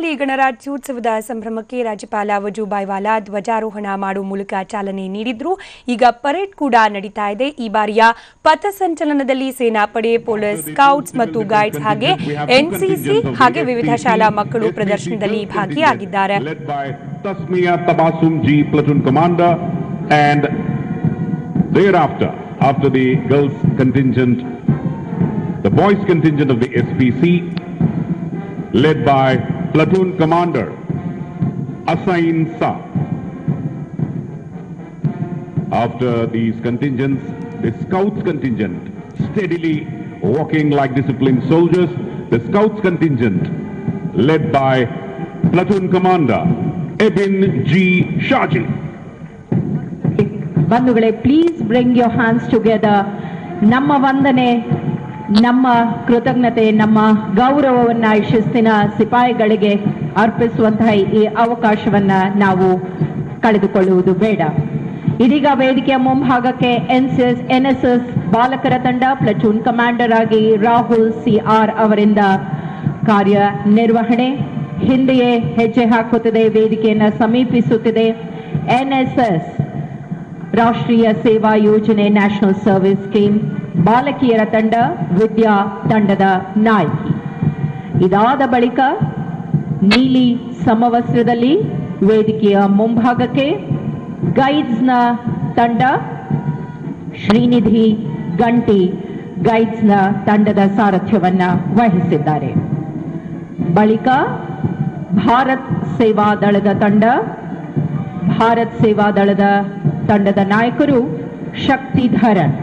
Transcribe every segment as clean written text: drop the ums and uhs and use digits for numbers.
ಬೆಂಗಳೂರಿನಲ್ಲಿ ಗಣರಾಜ್ಯೋತ್ಸವದ ಸಂಭ್ರಮಕ್ಕೆ ರಾಜ್ಯಪಾಲ ವಜೂಭಾಯಿ ವಾಲಾ ಧ್ವಜಾರೋಹಣ ಮಾಡುವ ಮೂಲಕ ಚಾಲನೆ ನೀಡಿದ್ರು. ಈಗ ಪರೇಡ್ ಕೂಡ ನಡೀತಾ ಇದೆ. ಈ ಬಾರಿಯ ಪಥಸಂಚಲನದಲ್ಲಿ ಸೇನಾಪಡೆ, ಪೊಲೀಸ್, ಸ್ಕೌಟ್ಸ್ ಮತ್ತು ಗೈಡ್ಸ್ ಹಾಗೆ ಎನ್ಸಿಸಿ ಹಾಗೆ ವಿವಿಧ ಶಾಲಾ ಮಕ್ಕಳು ಪ್ರದರ್ಶನದಲ್ಲಿ ಭಾಗಿಯಾಗಿದ್ದಾರೆ. After the girls contingent, the boys contingent of the SPC, led by platoon commander Asain Sa. After these contingents, the scouts contingent steadily walking like disciplined soldiers. The scouts contingent led by platoon commander Ebin G. Shaji. ಬಂಧುಗಳೇ, please bring your hands together. ನಮ್ಮ ವಂದನೆ, ನಮ್ಮ ಕೃತಜ್ಞತೆ, ನಮ್ಮ ಗೌರವವನ್ನ ಈ ಶಿಸ್ತಿನ ಸಿಪಾಯಿಗಳಿಗೆ ಅರ್ಪಿಸುವಂತಹ ಈ ಅವಕಾಶವನ್ನ ನಾವು ಕಳೆದುಕೊಳ್ಳುವುದು ಬೇಡ. ಇದೀಗ ವೇದಿಕೆಯ ಮುಂಭಾಗಕ್ಕೆ ಎನ್ಎಸ್ಎಸ್ ಬಾಲಕರ ತಂಡ ಪ್ಲಟೂನ್ ಕಮಾಂಡರ್ ಆಗಿ ರಾಹುಲ್ CR ಅವರಿಂದ ಕಾರ್ಯನಿರ್ವಹಣೆ ಹಿಂದೆಯೇ ಹೆಜ್ಜೆ ಹಾಕುತ್ತಿದೆ, ವೇದಿಕೆಯನ್ನು ಸಮೀಪಿಸುತ್ತಿದೆ. ಎನ್ಎಸ್ಎಸ್ ರಾಷ್ಟ್ರೀಯ ಸೇವಾ ಯೋಜನೆ ನ್ಯಾಷನಲ್ ಸರ್ವಿಸ್ ಸ್ಕೀಮ್ ಬಾಲಕಿಯರ ತಂಡ ವಿದ್ಯಾ ತಂಡದ ನಾಯಕಿ. ಇದಾದ ಬಳಿಕ ನೀಲಿ ಸಮವಸ್ತ್ರದಲ್ಲಿ ವೇದಿಕೆಯ ಮುಂಭಾಗಕ್ಕೆ ಗೈಡ್ಸ್ನ ತಂಡ ಶ್ರೀನಿಧಿ ಗಂಟಿ ಗೈಡ್ಸ್ನ ತಂಡದ ಸಾರಥ್ಯವನ್ನ ವಹಿಸಿದ್ದಾರೆ. ಬಳಿಕ ಭಾರತ್ ಸೇವಾ ದಳದ ತಂಡದ ನಾಯಕರು ಶಕ್ತಿಧರನ್.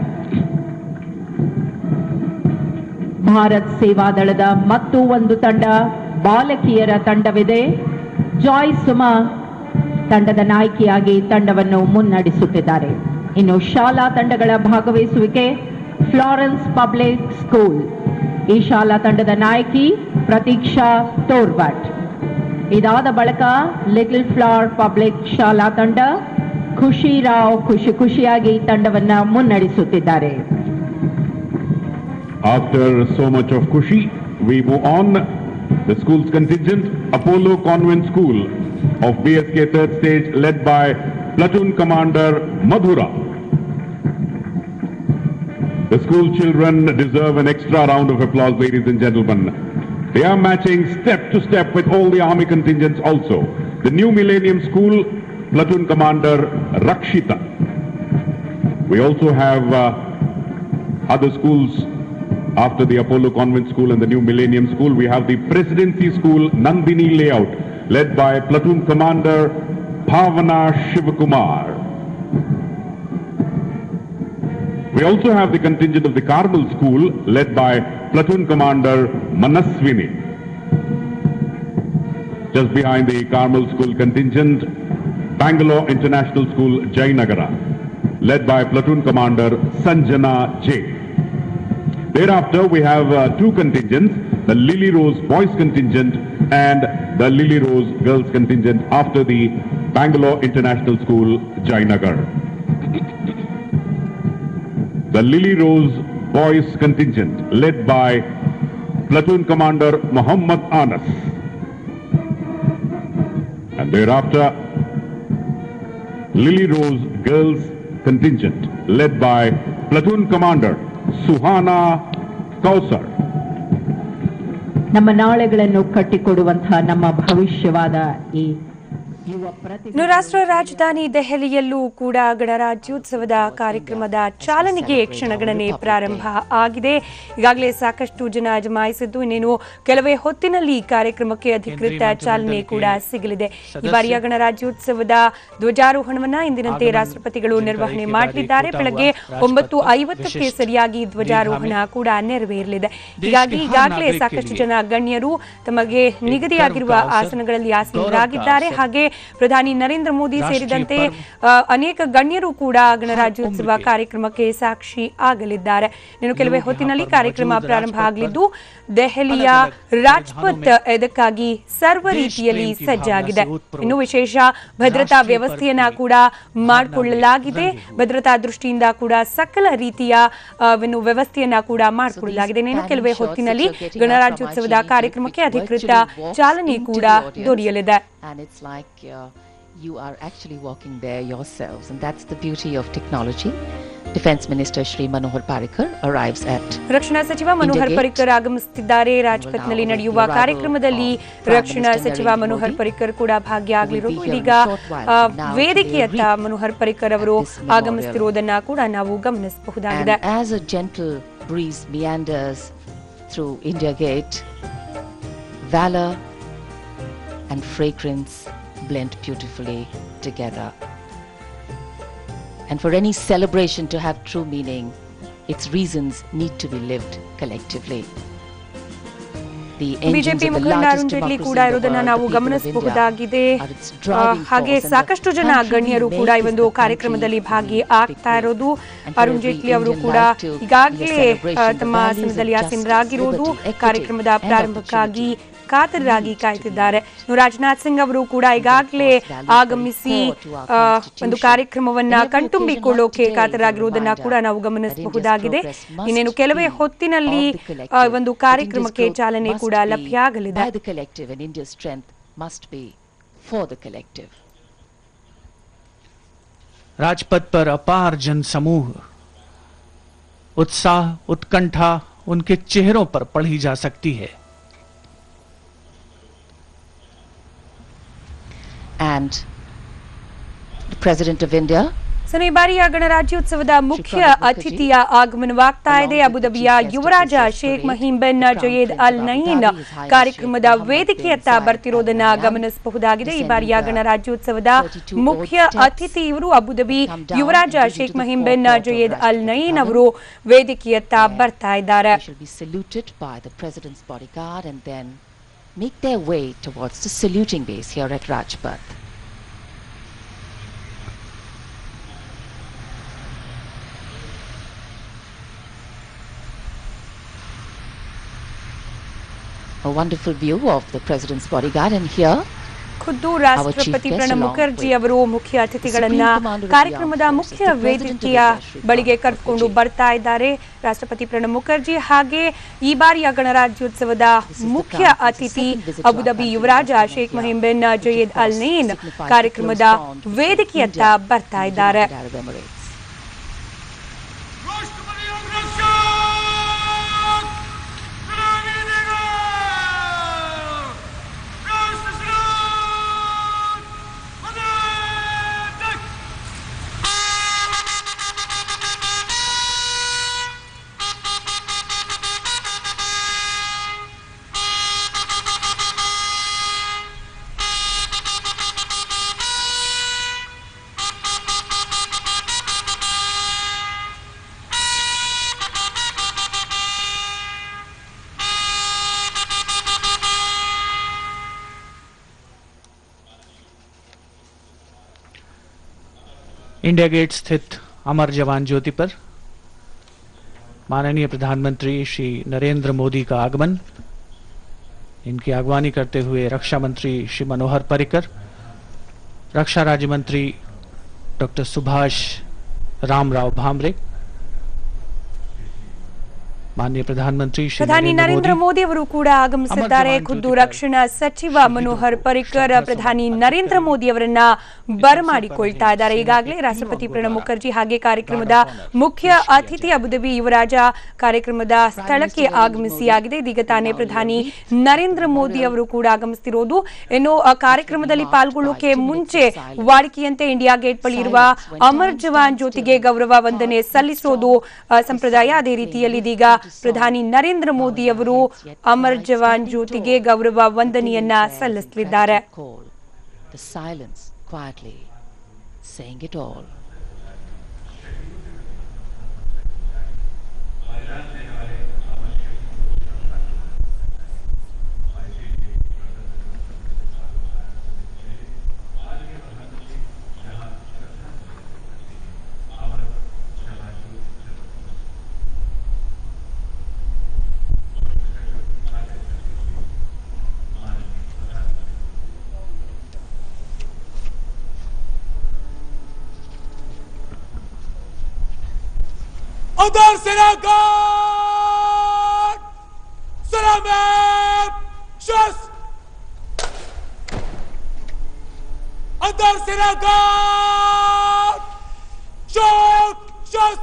ಭಾರತ್ ಸೇವಾ ದಳದ ಮತ್ತು ಒಂದು ತಂಡ ಬಾಲಕಿಯರ ತಂಡವಿದೆ. ಜಾಯ್ ಸುಮಾ ತಂಡದ ನಾಯಕಿಯಾಗಿ ತಂಡವನ್ನು ಮುನ್ನಡೆಸುತ್ತಿದ್ದಾರೆ. ಇನ್ನು ಶಾಲಾ ತಂಡಗಳ ಭಾಗವಹಿಸುವಿಕೆ ಫ್ಲಾರೆನ್ಸ್ ಪಬ್ಲಿಕ್ ಸ್ಕೂಲ್, ಈ ಶಾಲಾ ತಂಡದ ನಾಯಕಿ ಪ್ರತೀಕ್ಷಾ ತೋರ್ಬಟ್. ಇದಾದ ಬಳಿಕ ಲಿಟಲ್ ಫ್ಲವರ್ ಪಬ್ಲಿಕ್ ಶಾಲಾ ತಂಡ ಖುಷಿರಾವ್ ಖುಷಿಯಾಗಿ ತಂಡವನ್ನ ಮುನ್ನಡೆಸುತ್ತಿದ್ದಾರೆ. After so much of Kushi, we move on. The school's contingent, Apollo Convent School of BSK third stage, led by platoon commander Madhura. The school children deserve an extra round of applause, ladies and gentlemen. They are matching step to step with all the army contingents also. The New Millennium School, platoon commander Rakshita. We also have other schools after the Apollo Convent School and the New Millennium School. We have the Presidency School, Nandini Layout, led by platoon commander Bhavana Shivakumar. We also have the contingent of the Carmel School, led by platoon commander Manaswini. Just behind the Carmel School contingent, Bangalore International School, Jayanagara, led by platoon commander Sanjana J. Thereafter, we have two contingents, the Lily Rose Boys contingent and the Lily Rose Girls contingent after the Bangalore International School, Jayanagar. The Lily Rose Boys contingent, led by platoon commander Muhammad Anas. And thereafter, Lily Rose Girls contingent, led by platoon commander Suhana Kausar. ನಮ್ಮ ನಾಳೆಗಳನ್ನು ಕಟ್ಟಿಕೊಡುವಂತಹ ನಮ್ಮ ಭವಿಷ್ಯವಾದ ಈ ರಾಷ್ಟ್ರ ರಾಜಧಾನಿ ದೆಹಲಿಯಲ್ಲೂ ಕೂಡ ಗಣರಾಜ್ಯೋತ್ಸವದ ಕಾರ್ಯಕ್ರಮದ ಚಾಲನೆಗೆ ಕ್ಷಣಗಣನೆ ಪ್ರಾರಂಭ ಆಗಿದೆ. ಈಗಾಗಲೇ ಸಾಕಷ್ಟು ಜನ ಜಮಾಯಿಸಿದ್ದು, ಇನ್ನೇನು ಕೆಲವೇ ಹೊತ್ತಿನಲ್ಲಿ ಕಾರ್ಯಕ್ರಮಕ್ಕೆ ಅಧಿಕೃತ ಚಾಲನೆ ಕೂಡ ಸಿಗಲಿದೆ. ಈ ಬಾರಿಯ ಗಣರಾಜ್ಯೋತ್ಸವದ ಧ್ವಜಾರೋಹಣವನ್ನ ಇಂದಿನಂತೆ ರಾಷ್ಟ್ರಪತಿಗಳು ನಿರ್ವಹಣೆ ಮಾಡಲಿದ್ದಾರೆ. ಬೆಳಗ್ಗೆ 9:50ಕ್ಕೆ ಸರಿಯಾಗಿ ಧ್ವಜಾರೋಹಣ ಕೂಡ ನೆರವೇರಲಿದೆ. ಹೀಗಾಗಿ ಈಗಾಗಲೇ ಸಾಕಷ್ಟು ಜನ ಗಣ್ಯರು ತಮಗೆ ನಿಗದಿಯಾಗಿರುವ ಆಸನಗಳಲ್ಲಿ ಆಸೀನರಾಗಿದ್ದಾರೆ. ಹಾಗೆ ಪ್ರಧಾನಿ ನರೇಂದ್ರ ಮೋದಿ ಸೇರಿದಂತೆ ಅನೇಕ ಗಣ್ಯರು ಕೂಡ ಗಣರಾಜ್ಯೋತ್ಸವ ಕಾರ್ಯಕ್ರಮಕ್ಕೆ ಸಾಕ್ಷಿ ಆಗಲಿದ್ದಾರೆ. ಇನ್ನು ಕೆಲವೇ ಹೊತ್ತಿನಲ್ಲಿ ಕಾರ್ಯಕ್ರಮ ಪ್ರಾರಂಭ ಆಗಲಿದ್ದು ದೆಹಲಿಯ ರಾಜ್ಪಥ್ ಇದಕ್ಕಾಗಿ ಸರ್ವ ರೀತಿಯಲ್ಲಿ ಸಜ್ಜಾಗಿದೆ. ಇನ್ನು ವಿಶೇಷ ಭದ್ರತಾ ವ್ಯವಸ್ಥೆಯನ್ನ ಕೂಡ ಮಾಡಿಕೊಳ್ಳಲಾಗಿದೆ. ಭದ್ರತಾ ದೃಷ್ಟಿಯಿಂದ ಕೂಡ ಸಕಲ ರೀತಿಯ ವ್ಯವಸ್ಥೆಯನ್ನ ಕೂಡ ಮಾಡಿಕೊಳ್ಳಲಾಗಿದೆ. ಇನ್ನು ಕೆಲವೇ ಹೊತ್ತಿನಲ್ಲಿ ಗಣರಾಜ್ಯೋತ್ಸವದ ಕಾರ್ಯಕ್ರಮಕ್ಕೆ ಅಧಿಕೃತ ಚಾಲನೆ ಕೂಡ ದೊರೆಯಲಿದೆ. You are actually walking there yourselves, and that's the beauty of technology. Defense Minister Shri Manohar Parrikar arrives at ರಕ್ಷಣಾ ಸಚಿವ ಮನೋಹರ್ ಪರಿಕ್ಕರ್ ಆಗಮಿಸುತ್ತಿದ್ದಾರೆ. ರಾಜ್ಪಥ್ನಲ್ಲಿ ನಡೆಯುವ ಕಾರ್ಯಕ್ರಮದಲ್ಲಿ ರಕ್ಷಣಾ ಸಚಿವ ಮನೋಹರ್ ಪರಿಕ್ಕರ್ ಕೂಡ ಭಾಗಿಯಾಗಲಿರುವುದು. ಇದೀಗ ವೇದಿಕೆಯತ್ತ ಮನೋಹರ್ ಪರಿಕ್ಕರ್ ಅವರು ಆಗಮಿಸುತ್ತಿರುವುದನ್ನು ಕೂಡ ನಾವು ಗಮನಿಸಬಹುದಾಗಿದೆ. As a gentle breeze meanders through India Gate, valor and fragrance blend beautifully together. And for any celebration to have true meaning, its reasons need to be lived collectively. BJP ಮುಖಂಡ ಅರುಣ್ ಜೇಟ್ಲಿ ಕೂಡ ಇರುವುದನ್ನ ನಾವು ಗಮನಿಸಬಹುದಾಗಿದೆ. ಹಾಗೆ ಸಾಕಷ್ಟು ಜನ ಗಣ್ಯರು ಕೂಡ ಈ ಒಂದು ಕಾರ್ಯಕ್ರಮದಲ್ಲಿ ಭಾಗಿ ಆಗ್ತಾ ಇರೋದು. ಅರುಣ್ ಜೇಟ್ಲಿ ಅವರು ಕೂಡ ಈಗಾಗಲೇ ತಮ್ಮ ಆಸನದಲ್ಲಿ ಆಸೀನರಾಗಿರುವುದು ಕಾರ್ಯಕ್ರಮದ ಪ್ರಾರಂಭಕ್ಕಾಗಿ ಕಾತರರಾಗಿ ಕಾಯ್ತಿದ್ದಾರೆ. ರಾಜನಾಥ್ ಸಿಂಗ್ ಅವರು ಕೂಡ ಈಗಾಗಲೇ ಆಗಮಿಸಿ ಒಂದು ಕಾರ್ಯಕ್ರಮವನ್ನ ಕಣ್ತುಂಬಿಕೊಳ್ಳೋಕೆ ಕಾತರಾಗಿರುವುದನ್ನ ಕೂಡ ನಾವು ಗಮನಿಸಬಹುದಾಗಿದೆ. ಇನ್ನೇನು ಕೆಲವೇ ಹೊತ್ತಿನಲ್ಲಿ ಒಂದು ಕಾರ್ಯಕ್ರಮಕ್ಕೆ ಚಾಲನೆ ಕೂಡ ಲಭ್ಯ ಆಗಲಿದೆ. राजपथ पर अपार जन समूह, उत्साह उत्कंठा उनके चेहरों पर पढ़ी जा सकती है. And the President of India. ಈ ಬಾರಿಯ ಗಣರಾಜ್ಯೋತ್ಸವದ ಮುಖ್ಯ ಅತಿಥಿಯ ಆಗಮನವಾಗ್ತಾ ಇದೆ. ಅಬುದಾಬಿಯ ಯುವರಾಜ ಶೇಖ್ ಮಹೀಮ್ ಬಿನ್ ಜಯೇದ್ ಅಲ್ ನಹೀನ್ ಕಾರ್ಯಕ್ರಮದ ವೇದಿಕೆಯತ್ತ ಬರ್ತಿರೋದನ್ನ ಗಮನಿಸಬಹುದಾಗಿದೆ. ಈ ಬಾರಿಯ ಗಣರಾಜ್ಯೋತ್ಸವದ ಮುಖ್ಯ ಅತಿಥಿ ಇವರು ಅಬುದಾಬಿ ಯುವರಾಜ ಶೇಖ್ ಮಹೀಮ್ ಬಿನ್ ಜಯೇದ್ ಅಲ್ ನಹೀನ್ ಅವರು ವೇದಿಕೆಯತ್ತ ಬರ್ತಾ ಇದ್ದಾರೆ. Make their way towards the saluting base here at Rajpath. A wonderful view of the President's bodyguard, and here ಖುದ್ದು ರಾಷ್ಟ್ರಪತಿ ಪ್ರಣಬ್ ಮುಖರ್ಜಿ ಅವರು ಮುಖ್ಯ ಅತಿಥಿಗಳನ್ನ ಕಾರ್ಯಕ್ರಮದ ಮುಖ್ಯ ವೇದಿಕೆಯ ಬಳಿಗೆ ಕರೆದುಕೊಂಡು ಬರ್ತಾ ಇದ್ದಾರೆ. ರಾಷ್ಟ್ರಪತಿ ಪ್ರಣಬ್ ಮುಖರ್ಜಿ ಹಾಗೆ ಈ ಬಾರಿಯ ಗಣರಾಜ್ಯೋತ್ಸವದ ಮುಖ್ಯ ಅತಿಥಿ ಅಬುದಾಬಿ ಯುವರಾಜ ಶೇಖ್ ಮಹೀಮ್ ಬಿನ್ ಜಯೇದ್ ಅಲ್ ನಹೀನ್ ಕಾರ್ಯಕ್ರಮದ ವೇದಿಕೆಯತ್ತ ಬರ್ತಾ ಇದ್ದಾರೆ. इंडिया गेट स्थित अमर जवान ज्योति पर माननीय प्रधानमंत्री श्री नरेंद्र मोदी का आगमन, इनकी अगवानी करते हुए रक्षा मंत्री श्री मनोहर पर्रिकर, रक्षा राज्य मंत्री डॉक्टर सुभाष रामराव भामरे, ಮಾನ್ಯ ಪ್ರಧಾನಿ ನರೇಂದ್ರ ಮೋದಿ ಅವರು ಕೂಡ ಆಗಮಿಸಿದ್ದಾರೆ. ಖುದ್ದು ರಕ್ಷಣಾ ಸಚಿವ ಮನೋಹರ್ ಪರಿಕ್ಕರ್ ಪ್ರಧಾನಿ ನರೇಂದ್ರ ಮೋದಿ ಅವರನ್ನ ಬರಮಾಡಿಕೊಳ್ತಾ ಇದ್ದಾರೆ. ಈಗಾಗಲೇ ರಾಷ್ಟ್ರಪತಿ ಪ್ರಣಬ್ ಮುಖರ್ಜಿ ಹಾಗೆ ಕಾರ್ಯಕ್ರಮದ ಮುಖ್ಯ ಅತಿಥಿ ಅಬುದಾಬಿ ಯುವರಾಜ ಕಾರ್ಯಕ್ರಮದ ಸ್ಥಳಕ್ಕೆ ಆಗಮಿಸಿಯಾಗಿದೆ. ಇದೀಗ ತಾನೇ ಪ್ರಧಾನಿ ನರೇಂದ್ರ ಮೋದಿ ಅವರು ಕೂಡ ಆಗಮಿಸುತ್ತಿರೋದು. ಇನ್ನು ಕಾರ್ಯಕ್ರಮದಲ್ಲಿ ಪಾಲ್ಗೊಳ್ಳೋಕೆ ಮುಂಚೆ ವಾಡಿಕೆಯಂತೆ ಇಂಡಿಯಾ ಗೇಟ್ ಬಳಿ ಇರುವ ಅಮರ್ ಜವಾನ್ ಜ್ಯೋತಿಗೆ ಗೌರವ ವಂದನೆ ಸಲ್ಲಿಸೋದು ಸಂಪ್ರದಾಯ. ಅದೇ ರೀತಿಯಲ್ಲಿ ಇದೀಗ ಪ್ರಧಾನಿ ನರೇಂದ್ರ ಮೋದಿ ಅವರು ಅಮರ್ ಜವಾನ್ ಜ್ಯೋತಿಗೆ ಗೌರವ ವಂದನೆಯನ್ನ ಸಲ್ಲಿಸಲಿದ್ದಾರೆ. Adar Senagat! Salamat! Shush! Adar Senagat! Shoot! Shush!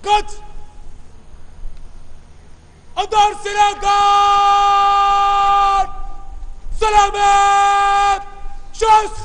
Cut! Adar Senagat! Salamat! Shush!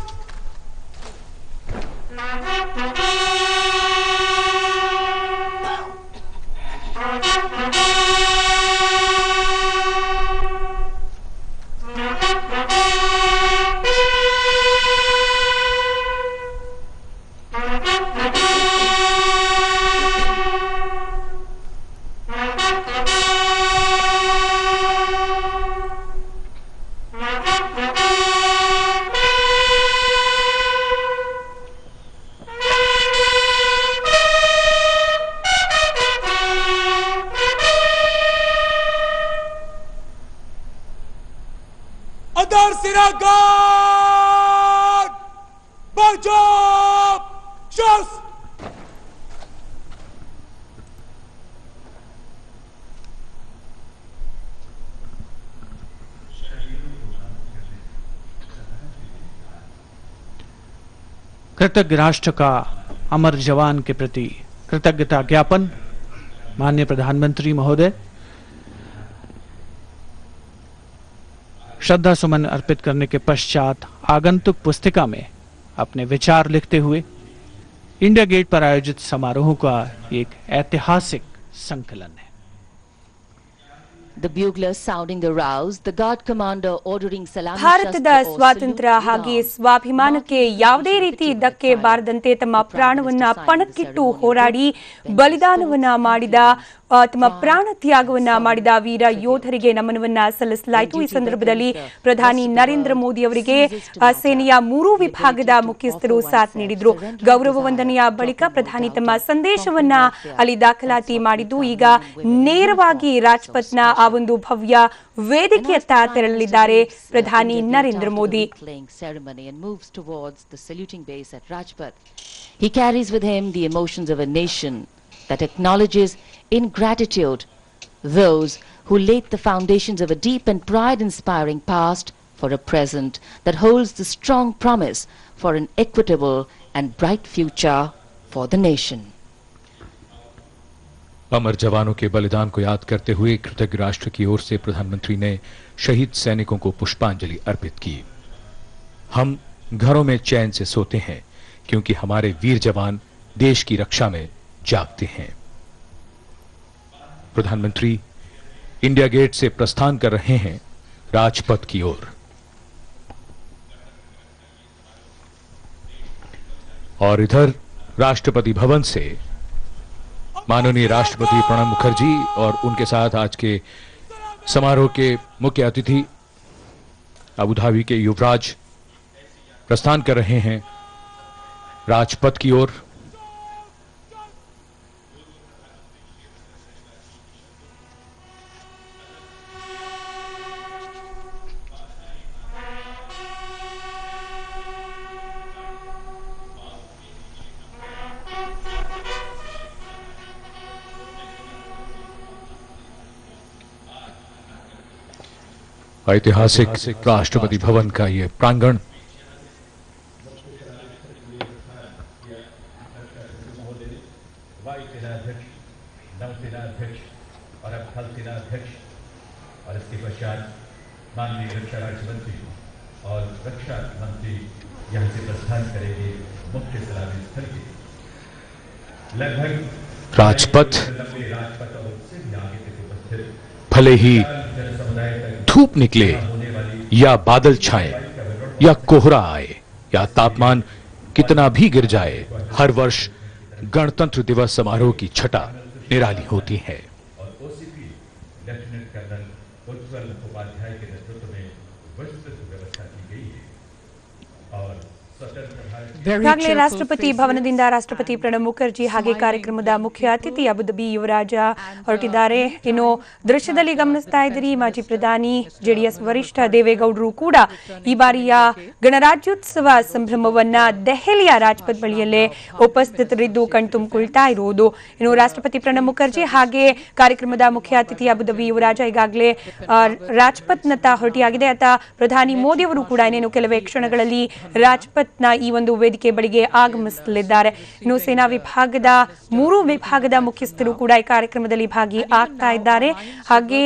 Adar Senagat! Bajab! Shush! कृतज्ञ राष्ट्र का अमर जवान के प्रति कृतज्ञता ज्ञापन। माननीय प्रधानमंत्री महोदय, श्रद्धा सुमन अर्पित करने के पश्चात आगंतुक पुस्तिका में अपने विचार लिखते हुए इंडिया गेट पर आयोजित समारोह का एक ऐतिहासिक संकलन है। The buglers sounding the rouse, the guard commander ordering salami ಭಾರತದ shastra or ಸ್ವಾತಂತ್ರ್ಯ salute ಹಾಗೆ without ಸ್ವಾಭಿಮಾನಕ್ಕೆ ಯಾವುದೇ ರೀತಿ ಧಕ್ಕೆ ಬಾರದಂತೆ ತಮ್ಮ ಪ್ರಾಣವನ್ನ ಪಣಕ್ಕಿಟ್ಟು ಹೋರಾಡಿ ಬಲಿದಾನವನ್ನ ಮಾಡಿದ ತಮ್ಮ ಪ್ರಾಣ ತ್ಯಾಗವನ್ನ ಮಾಡಿದ ವೀರ ಯೋಧರಿಗೆ ನಮನವನ್ನ ಸಲ್ಲಿಸಲಾಯಿತು। ಈ ಸಂದರ್ಭದಲ್ಲಿ ಪ್ರಧಾನಿ ನರೇಂದ್ರ ಮೋದಿ ಅವರಿಗೆ ಸೇನೆಯ 3 ವಿಭಾಗದ ಮುಖ್ಯಸ್ಥರು ಸಾಥ್ ನೀಡಿದ್ರು। ಗೌರವ ವಂದನೆಯ ಬಳಿಕ ಪ್ರಧಾನಿ ತಮ್ಮ ಸಂದೇಶವನ್ನ ಅಲ್ಲಿ ದಾಖಲಾತಿ ಮಾಡಿದ್ದು ಈಗ ನೇರವಾಗಿ ರಾಜ್ಪಥ್ನ ಆ ಒಂದು ಭವ್ಯ ವೇದಿಕೆಯತ್ತ ತೆರಳಲಿದ್ದಾರೆ ಪ್ರಧಾನಿ Narendra Modi. He carries with him the emotions of a nation that acknowledges in gratitude those who laid the foundations of a deep and pride-inspiring past for a present that holds the strong promise for an equitable and bright future for the nation. अमर जवानों के बलिदान को याद करते हुए कृतज्ञ राष्ट्र की ओर से प्रधानमंत्री ने शहीद सैनिकों को पुष्पांजलि अर्पित की। हम घरों में चैन से सोते हैं क्योंकि हमारे वीर जवान देश की रक्षा में जागते हैं। प्रधानमंत्री इंडिया गेट से प्रस्थान कर रहे हैं राजपथ की ओर। और इधर राष्ट्रपति भवन से माननीय राष्ट्रपति प्रणब मुखर्जी और उनके साथ आज के समारोह के मुख्य अतिथि अबू धाबी के युवराज प्रस्थान कर रहे हैं राजपथ की ओर। ऐतिहासिक राष्ट्रपति भवन का यह प्रांगण और अब थल सेनाध्यक्ष और इसके पश्चात माननीय रक्षा राज्य मंत्री और रक्षा मंत्री यहां से प्रस्थान करेंगे मुख्य सलामी स्थल के लगभग राजपथ राजपथ और उससे भी आगे तक उपस्थित भले ही धूप निकले या बादल छाए या कोहरा आए या तापमान कितना भी गिर जाए, हर वर्ष गणतंत्र दिवस समारोह की छटा निराली होती है। और ओसीपी लेफ्टिनेंट कर्नल उज्ज्वल उपाध्याय के नेतृत्व में विस्तृत व्यवस्था की गई है और स्वतंत्र ಈಗಾಗಲೇ ರಾಷ್ಟ್ರಪತಿ ಭವನದಿಂದ ರಾಷ್ಟ್ರಪತಿ ಪ್ರಣಬ್ ಮುಖರ್ಜಿ ಹಾಗೆ ಕಾರ್ಯಕ್ರಮದ ಮುಖ್ಯ ಅತಿಥಿ ಅಬುಧಾಬಿ ಯುವರಾಜ ಹೊರಟಿದ್ದಾರೆ। ಇನ್ನು ದೃಶ್ಯದಲ್ಲಿ ಗಮನಿಸ್ತಾ ಇದ್ದೀರಿ ಮಾಜಿ ಪ್ರಧಾನಿ ಜೆಡಿಎಸ್ ವರಿಷ್ಠ ದೇವೇಗೌಡರು ಕೂಡ ಈ ಬಾರಿಯ ಗಣರಾಜ್ಯೋತ್ಸವ ಸಂಭ್ರಮವನ್ನ ದೆಹಲಿಯ ರಾಜ್ಪಥ್ ಬಳಿಯಲ್ಲೇ ಉಪಸ್ಥಿತರಿದ್ದು ಕಣ್ತುಂಬಿಕೊಳ್ತಾ ಇರುವುದು। ಇನ್ನು ರಾಷ್ಟ್ರಪತಿ ಪ್ರಣಬ್ ಮುಖರ್ಜಿ ಹಾಗೆ ಕಾರ್ಯಕ್ರಮದ ಮುಖ್ಯ ಅತಿಥಿ ಅಬುಧಾಬಿ ಯುವರಾಜ ಈಗಾಗಲೇ ರಾಜ್ಪಥ್ನತ್ತ ಹೊರಟಿಯಾಗಿದೆ। ಆತ ಪ್ರಧಾನಿ ಮೋದಿ ಅವರು ಕೂಡ ಇನ್ನೇನು ಕೆಲವೇ ಕ್ಷಣಗಳಲ್ಲಿ ರಾಜ್ಪಥ್ನ ಈ ಒಂದು ವೇದಿಕೆ ಬಳಿಗೆ ಆಗಮಿಸಲಿದ್ದಾರೆ। ಇನ್ನು ಸೇನಾ ವಿಭಾಗದ 3 ವಿಭಾಗದ ಮುಖ್ಯಸ್ಥರು ಕೂಡ ಈ ಕಾರ್ಯಕ್ರಮದಲ್ಲಿ ಭಾಗಿಯಾಗ್ತಾ ಇದ್ದಾರೆ। ಹಾಗೆ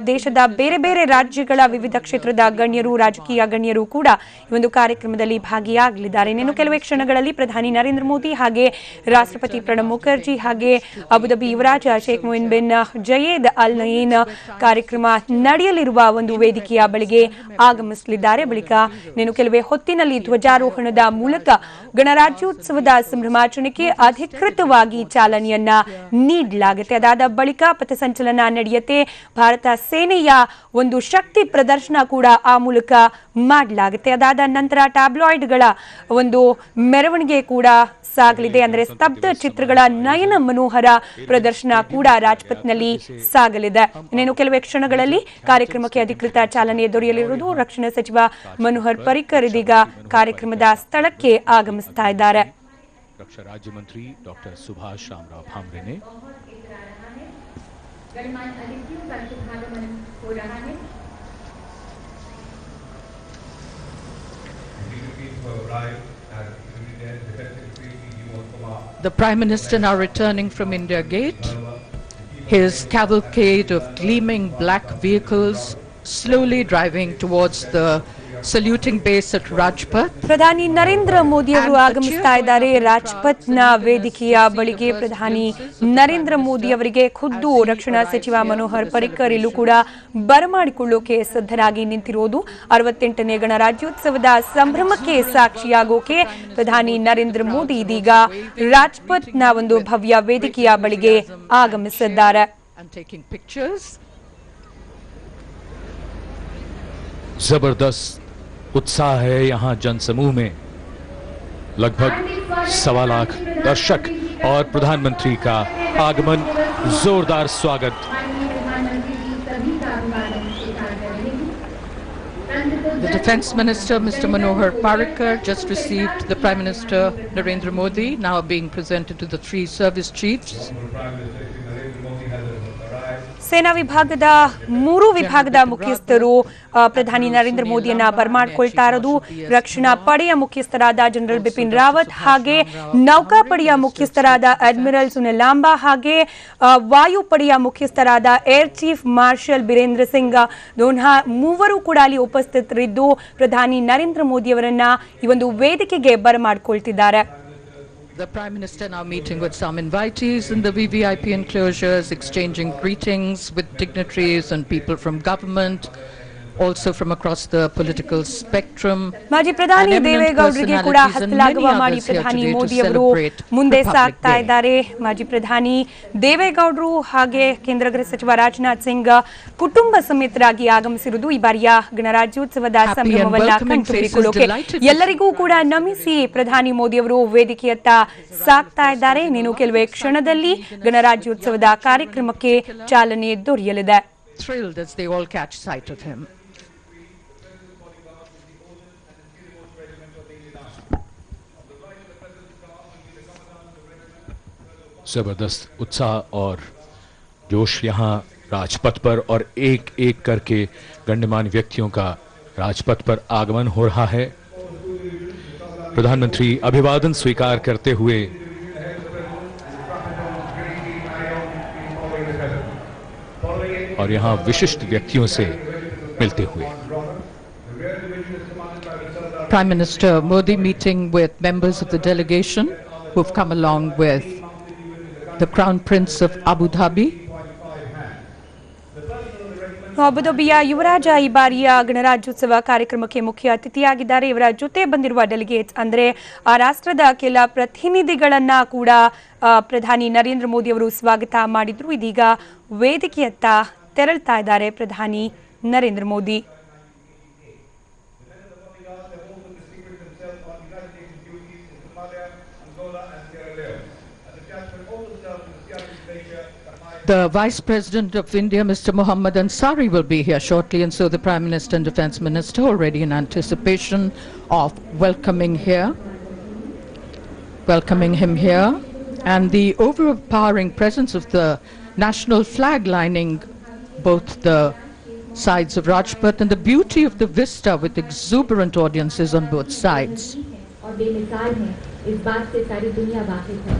ದೇಶದ ಬೇರೆ ಬೇರೆ ರಾಜ್ಯಗಳ ವಿವಿಧ ಕ್ಷೇತ್ರದ ಗಣ್ಯರು ರಾಜಕೀಯ ಗಣ್ಯರು ಕೂಡ ಈ ಒಂದು ಕಾರ್ಯಕ್ರಮದಲ್ಲಿ ಭಾಗಿಯಾಗಲಿದ್ದಾರೆ। ಇನ್ನು ಕೆಲವೇ ಕ್ಷಣಗಳಲ್ಲಿ ಪ್ರಧಾನಿ ನರೇಂದ್ರ ಮೋದಿ ಹಾಗೆ ರಾಷ್ಟ್ರಪತಿ ಪ್ರಣಬ್ ಮುಖರ್ಜಿ ಹಾಗೆ ಅಬುಧಾಬಿ ಯುವರಾಜ ಶೇಖ್ ಮೊಯಿನ್ ಬಿನ್ ಜಯೇದ್ ಅಲ್ ನಯೀನ್ ಕಾರ್ಯಕ್ರಮ ನಡೆಯಲಿರುವ ಒಂದು ವೇದಿಕೆಯ ಬಳಿಗೆ ಆಗಮಿಸಲಿದ್ದಾರೆ। ಬಳಿಕ ಇನ್ನು ಕೆಲವೇ ಹೊತ್ತಿನಲ್ಲಿ ಧ್ವಜಾರೋಹಣದ ಮೂಲಕ ಗಣರಾಜ್ಯೋತ್ಸವದ ಸಂಭ್ರಮಾಚರಣೆಗೆ ಅಧಿಕೃತವಾಗಿ ಚಾಲನೆಯನ್ನ ನೀಡಲಾಗುತ್ತೆ। ಅದಾದ ಬಳಿಕ ಪಥಸಂಚಲನ ನಡೆಯುತ್ತೆ। ಭಾರತ ಸೇನೆಯ ಒಂದು ಶಕ್ತಿ ಪ್ರದರ್ಶನ ಕೂಡ ಆ ಮೂಲಕ ಮಾಡಲಾಗುತ್ತೆ। ಅದಾದ ನಂತರ ಟ್ಯಾಬ್ಲಾಯ್ಡ್ಗಳ ಒಂದು ಮೆರವಣಿಗೆ ಕೂಡ ಸಾಗಲಿದೆ, ಅಂದ್ರೆ ಸ್ತಬ್ಧ ಚಿತ್ರಗಳ ನಯನ ಮನೋಹರ ಪ್ರದರ್ಶನ ಕೂಡ ರಾಜ್ಪಥ್ನಲ್ಲಿ ಸಾಗಲಿದೆ। ಇನ್ನೇನು ಕೆಲವೇ ಕ್ಷಣಗಳಲ್ಲಿ ಕಾರ್ಯಕ್ರಮಕ್ಕೆ ಅಧಿಕೃತ ಚಾಲನೆ ದೊರೆಯಲಿರುವುದು। ರಕ್ಷಣಾ ಸಚಿವ ಮನೋಹರ್ ಪರಿಕರ್ ಇದೀಗ ಕಾರ್ಯಕ್ರಮದ ಸ್ಥಳಕ್ಕೆ ಆಗಮಿಸ್ತಾ ಇದ್ದಾರೆ। रक्षा राज्य मंत्री डॉक्टर सुभाष रामराव भामरे ने The Prime Minister now returning from India Gate, his cavalcade of gleaming black vehicles slowly driving towards the saluting base at Rajpath. ಪ್ರಧಾನಿ ನರೇಂದ್ರ ಮೋದಿ ಅವರು ಆಗಮಿಸ್ತಾ ಇದ್ದಾರೆ. ರಾಜ್ಪಥ್ನ ವೇದಿಕೆಯ ಬಳಿಗೆ ಪ್ರಧಾನಿ ನರೇಂದ್ರ ಮೋದಿ ಅವರಿಗೆ ಖುದ್ದು ರಕ್ಷಣಾ ಸಚಿವ ಮನೋಹರ್ ಪರಿಕ್ಕರ್ ಇಲ್ಲೂ ಕೂಡ ಬರಮಾಡಿಕೊಳ್ಳೋಕೆ ಸಿದ್ಧರಾಗಿ ನಿಂತಿರೋದು. 68ನೇ ಗಣರಾಜ್ಯೋತ್ಸವದ ಸಂಭ್ರಮಕ್ಕೆ ಸಾಕ್ಷಿಯಾಗೋಕೆ ಪ್ರಧಾನಿ ನರೇಂದ್ರ ಮೋದಿ ಇದೀಗ ರಾಜ್ಪಥ್ನ ಒಂದು ಭವ್ಯ ವೇದಿಕೆಯ ಬಳಿಗೆ ಆಗಮಿಸಿದ್ದಾರೆ. जबरदस्त उत्साह है यहाँ जनसमूह में. लगभग 1.25 लाख दर्शक और प्रधानमंत्री का आगमन, जोरदार स्वागत. The Defence Minister, Mr. Manohar Parrikar, just received the Prime Minister Narendra Modi, now being presented to the 3 service chiefs. ಸೇನಾ ವಿಭಾಗದ 3 ವಿಭಾಗದ ಮುಖ್ಯಸ್ಥರು ಪ್ರಧಾನಿ ನರೇಂದ್ರ ಮೋದಿಯನ್ನ ಬರಮಾಡಿಕೊಳ್ತಾ ಇರೋದು. ರಕ್ಷಣಾ ಪಡೆಯ ಮುಖ್ಯಸ್ಥರಾದ ಜನರಲ್ ಬಿಪಿನ್ ರಾವತ್, ಹಾಗೆ ನೌಕಾಪಡೆಯ ಮುಖ್ಯಸ್ಥರಾದ ಅಡ್ಮಿರಲ್ ಸುನಿಲ್ ಲಾಂಬಾ, ಹಾಗೆ ವಾಯುಪಡೆಯ ಮುಖ್ಯಸ್ಥರಾದ air chief marshal Birendra Singh Dhanoa ಮೂವರು ಕೂಡ ಅಲ್ಲಿ ಉಪಸ್ಥಿತರಿದ್ದು ಪ್ರಧಾನಿ ನರೇಂದ್ರ ಮೋದಿ ಅವರನ್ನ ಈ ಒಂದು ವೇದಿಕೆಗೆ ಬರಮಾಡಿಕೊಳ್ತಿದ್ದಾರೆ. The Prime Minister now meeting with some invitees in the VVIP enclosures, exchanging greetings with dignitaries and people from government, also from across the political spectrum. ಮಾಜಿ ಪ್ರಧಾನಿ ದೇವೇಗೌಡರಿಗೆ ಕೂಡ ಹಸ್ತಲಾಘವ ಮಾಡಿ ಪ್ರಧಾನಿ ಮೋದಿ ಅವರು ಮುಂದೆ ಸಾಗ್ತಾ ಇದ್ದಾರೆ. ಮಾಜಿ ಪ್ರಧಾನಿ ದೇವೇಗೌಡರು ಹಾಗೆ ಕೇಂದ್ರ ಗೃಹ ಸಚಿವ ರಾಜನಾಥ್ ಸಿಂಗ್ ಕುಟುಂಬ ಸಮೇತರಾಗಿ ಆಗಮಿಸಿರುವುದು ಈ ಬಾರಿಯ ಗಣರಾಜ್ಯೋತ್ಸವದ ಸಂಭ್ರಮವನ್ನ ಕಣ್ತುಂಬಿಕೊಳ್ಳೋಕೆ ಎಲ್ಲರಿಗೂ ಕೂಡ ನಮಿಸಿ ಪ್ರಧಾನಿ ಮೋದಿ ಅವರು ವೇದಿಕೆಯತ್ತ ಸಾಗ್ತಾ ಇದ್ದಾರೆ. ಇನ್ನು ಕೆಲವೇ ಕ್ಷಣದಲ್ಲಿ ಗಣರಾಜ್ಯೋತ್ಸವದ ಕಾರ್ಯಕ್ರಮಕ್ಕೆ ಚಾಲನೆ ದೊರೆಯಲಿದೆ. Thrilled as they all catch sight of him. जबरदस्त उत्साह और जोश यहाँ राजपथ पर, और एक एक करके गण्यमान्य व्यक्तियों का राजपथ पर आगमन हो रहा है. प्रधानमंत्री अभिवादन स्वीकार करते हुए और यहाँ विशिष्ट व्यक्तियों से मिलते हुए. Prime Minister Modi meeting with members of the delegation who've come along with the Crown Prince of Abu Dhabi. ಅಬುಧಾಬಿಯ ಯುವರಾಜ ಈ ಬಾರಿಯ ಗಣರಾಜ್ಯೋತ್ಸವ ಕಾರ್ಯಕ್ರಮಕ್ಕೆ ಮುಖ್ಯ ಅತಿಥಿಯಾಗಿದ್ದಾರೆ. ಇವರ ಜೊತೆ ಬಂದಿರುವ ಡೆಲಿಗೇಟ್ಸ್ ಅಂದ್ರೆ ಆ ರಾಷ್ಟ್ರದ ಕೆಲ ಪ್ರತಿನಿಧಿಗಳನ್ನ ಕೂಡ ಪ್ರಧಾನಿ ನರೇಂದ್ರ ಮೋದಿ ಅವರು ಸ್ವಾಗತ ಮಾಡಿದ್ರು. ಇದೀಗ ವೇದಿಕೆಯತ್ತ ತೆರಳ್ತಾ ಇದ್ದಾರೆ ಪ್ರಧಾನಿ Narendra Modi. The Vice President of India, Mr. Mohammad Ansari, will be here shortly, and so the Prime Minister and Defence Minister already in anticipation of welcoming him here, and the overpowering presence of the national flag lining both the sides of Rajpath, and the beauty of the vista with exuberant audiences on both sides. और बेमिसाल है, इस बात से सारी दुनिया वाकिफ है.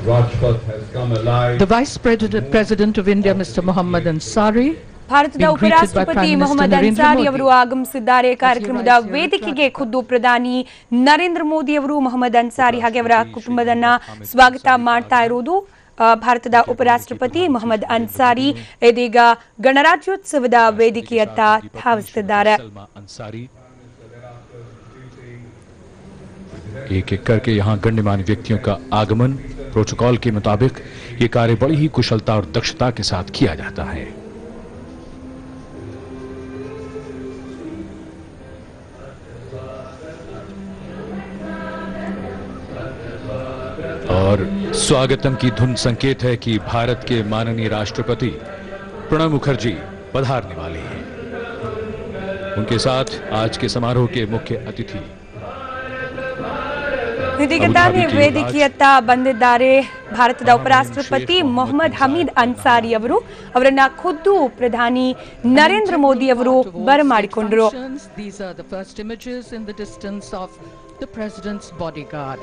Rajpath has come alive. The Vice President of India, Mr. Mohammad Ansari, ಭಾರತದ ಉಪರಾಷ್ಟ್ರಪತಿ ಮೊಹಮ್ಮದ್ ಅನ್ಸಾರಿ ಅವರು ಆಗಮಿಸಿದ್ದಾರೆ. ಕಾರ್ಯಕ್ರಮದ ವೇದಿಕೆಗೆ ಖುದ್ದು ಪ್ರಧಾನಿ ನರೇಂದ್ರ ಮೋದಿ ಅವರು ಮೊಹಮ್ಮದ್ ಅನ್ಸಾರಿ ಹಾಗೆ ಅವರ ಕುಟುಂಬದನ್ನ ಸ್ವಾಗತ ಮಾಡ್ತಾ ಇರುವುದು. ಭಾರತದ ಉಪರಾಷ್ಟ್ರಪತಿ ಮೊಹಮ್ಮದ್ ಅನ್ಸಾರಿ ಇದೀಗ ಗಣರಾಜ್ಯೋತ್ಸವದ ವೇದಿಕೆಯತ್ತ ಧಾವಿಸುತ್ತಿದ್ದಾರೆ. एक एक करके यहाँ गण्यमान्य व्यक्तियों का आगमन. प्रोटोकॉल के मुताबिक ये कार्य बड़ी ही कुशलता और दक्षता के साथ किया जाता है. और स्वागतम की धुन संकेत है कि भारत के माननीय राष्ट्रपति प्रणब मुखर्जी पधारने वाले हैं. उनके साथ आज के समारोह के मुख्य अतिथि ಇದೀಗ ತಾನೇ ವೇದಿಕೆಯತ್ತ ಬಂದಿದ್ದಾರೆ ಭಾರತದ ಉಪರಾಷ್ಟ್ರಪತಿ ಮೊಹಮ್ಮದ್ ಹಮೀದ್ ಅನ್ಸಾರಿ ಅವರು. ಅವರನ್ನ ಖುದ್ದು ಪ್ರಧಾನಿ ನರೇಂದ್ರ ಮೋದಿ ಅವರು ಬರಮಾಡಿಕೊಂಡರು. These are the first images in the distance of the president's bodyguard.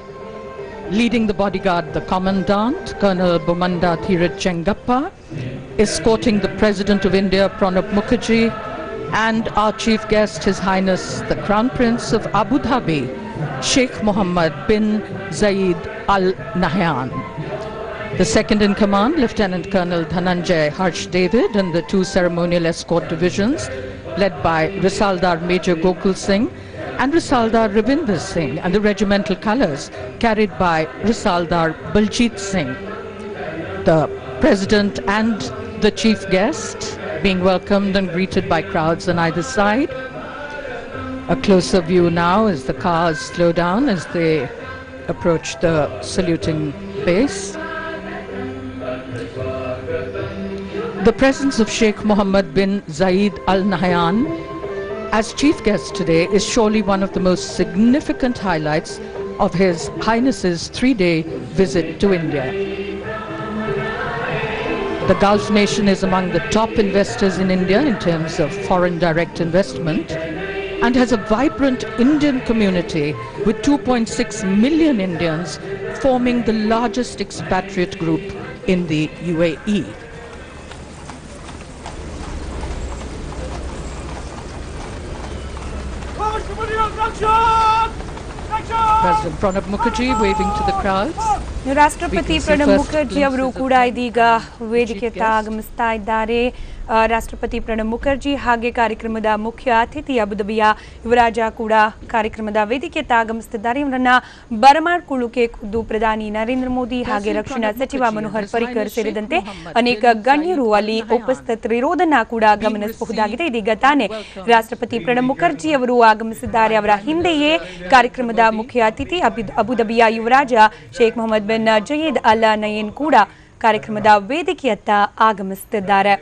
Leading the bodyguard, the commandant, Colonel Bomanda Dheeraj Chengappa, escorting the President of India, Pranab Mukherjee, and our chief guest, His Highness the Crown Prince of Abu Dhabi, Sheikh Mohammed bin Zayed Al Nahyan. The second in command, Lieutenant Colonel Dhananjay Harsh David, and the two ceremonial escort divisions led by Risaldar Major Gokul Singh and Risaldar Ravinder Singh, and the regimental colours carried by Risaldar Baljit Singh. The President and the chief guest being welcomed and greeted by crowds on either side. A closer view now as the cars slow down as they approach the saluting base. The presence of Sheikh Mohammed bin Zayed Al Nahyan as chief guest today is surely one of the most significant highlights of His Highness's 3-day visit to India. The Gulf nation is among the top investors in India in terms of foreign direct investment and has a vibrant Indian community with 2.6 million Indians, forming the largest expatriate group in the UAE. President Pranab Mukherjee waving to the crowds. ರಾಷ್ಟ್ರಪತಿ ಪ್ರಣಬ್ ಮುಖರ್ಜಿ ಅವರು ಕೂಡ ಇದೀಗ ವೇದಿಕೆಯತ್ತ ಆಗಮಿಸ್ತಾ ಇದ್ದಾರೆ. ರಾಷ್ಟ್ರಪತಿ ಪ್ರಣಬ್ ಮುಖರ್ಜಿ ಹಾಗೆ ಕಾರ್ಯಕ್ರಮದ ಮುಖ್ಯ ಅತಿಥಿ ಅಬುಧಾಬಿಯ ಯುವರಾಜ ಕೂಡ ಕಾರ್ಯಕ್ರಮದ ವೇದಿಕೆಯತ್ತ ಆಗಮಿಸುತ್ತಿದ್ದಾರೆ. ಇವರನ್ನ ಬರಮಾಡಿಕೊಳ್ಳುಕ್ಕೆ ಖುದ್ದು ಪ್ರಧಾನಿ ನರೇಂದ್ರ ಮೋದಿ ಹಾಗೆ ರಕ್ಷಣಾ ಸಚಿವ ಮನೋಹರ್ ಪರಿಕರ್ ಸೇರಿದಂತೆ ಅನೇಕ ಗಣ್ಯರು ಅಲ್ಲಿ ಉಪಸ್ಥಿತರಿರೋದನ್ನ ಕೂಡ ಗಮನಿಸಬಹುದಾಗಿದೆ. ಇದೀಗ ತಾನೇ ರಾಷ್ಟ್ರಪತಿ ಪ್ರಣಬ್ ಮುಖರ್ಜಿ ಅವರು ಆಗಮಿಸಿದ್ದಾರೆ. ಅವರ ಹಿಂದೆಯೇ ಕಾರ್ಯಕ್ರಮದ ಮುಖ್ಯ ಅತಿಥಿ ಅಬುಧಾಬಿಯ ಯುವರಾಜ ಶೇಖ್ ಮೊಹಮ್ಮದ್ ಬಿನ್ ಜಯೇದ್ ಅಲ್ ನಯನ್ ಕೂಡ ಕಾರ್ಯಕ್ರಮದ ವೇದಿಕೆಯತ್ತ ಆಗಮಿಸುತ್ತಿದ್ದಾರೆ.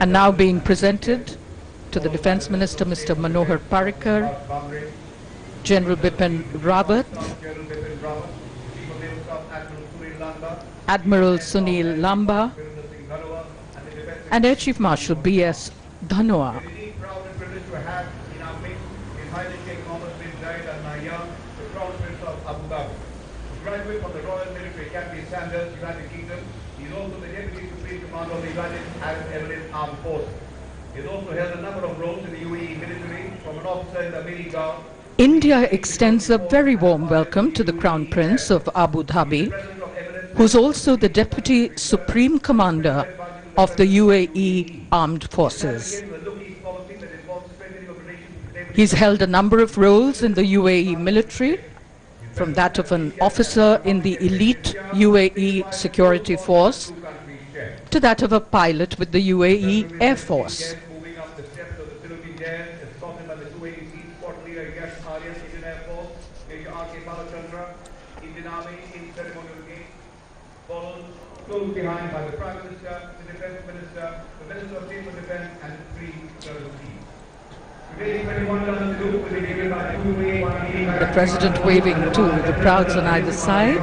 And now being presented to the Defence Minister, Mr. Manohar Parrikar, General Bipin Rawat, Admiral Sunil Lamba, and Air Chief Marshal B.S. Dhanoa. Graduate from the Royal Military Academy Sandhurst, United Kingdom. He is also the Deputy Supreme Commander of the United Arab Emirates Armed Forces. He has also held a number of roles in the UAE military, from an officer in the Army Guard. India extends a very warm welcome to the Crown Prince of Abu Dhabi, who is also the Deputy Supreme Commander of the UAE Armed Forces. He's held a number of roles in the UAE military, from that of an officer in the elite UAE security force to that of a pilot with the UAE Air Force. Close behind by the Prime Minister, the Defence Minister, the Minister of Civil Defence, and the three general chiefs. The President waving to the crowds on either side,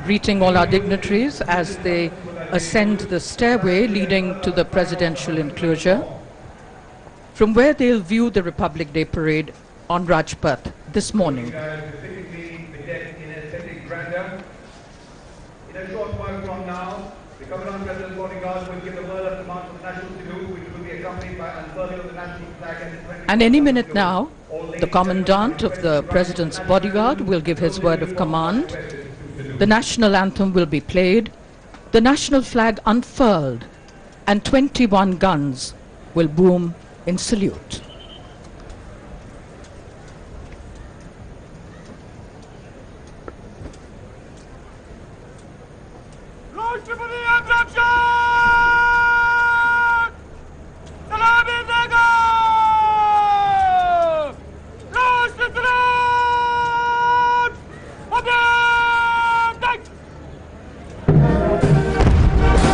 greeting all our dignitaries as they ascend the stairway leading to the presidential enclosure, from where they'll view the Republic Day parade on Rajpath this morning. In a short while from now, the Commandant President's bodyguard will give the word of command for the national salute, which will be accompanied by unfurling of the national flag And any minute now, the Commandant of the President's bodyguard will give his word of command. The national anthem will be played, the national flag unfurled, and 21 guns will boom in salute. Ráष्ट्रपति अध्यक्ष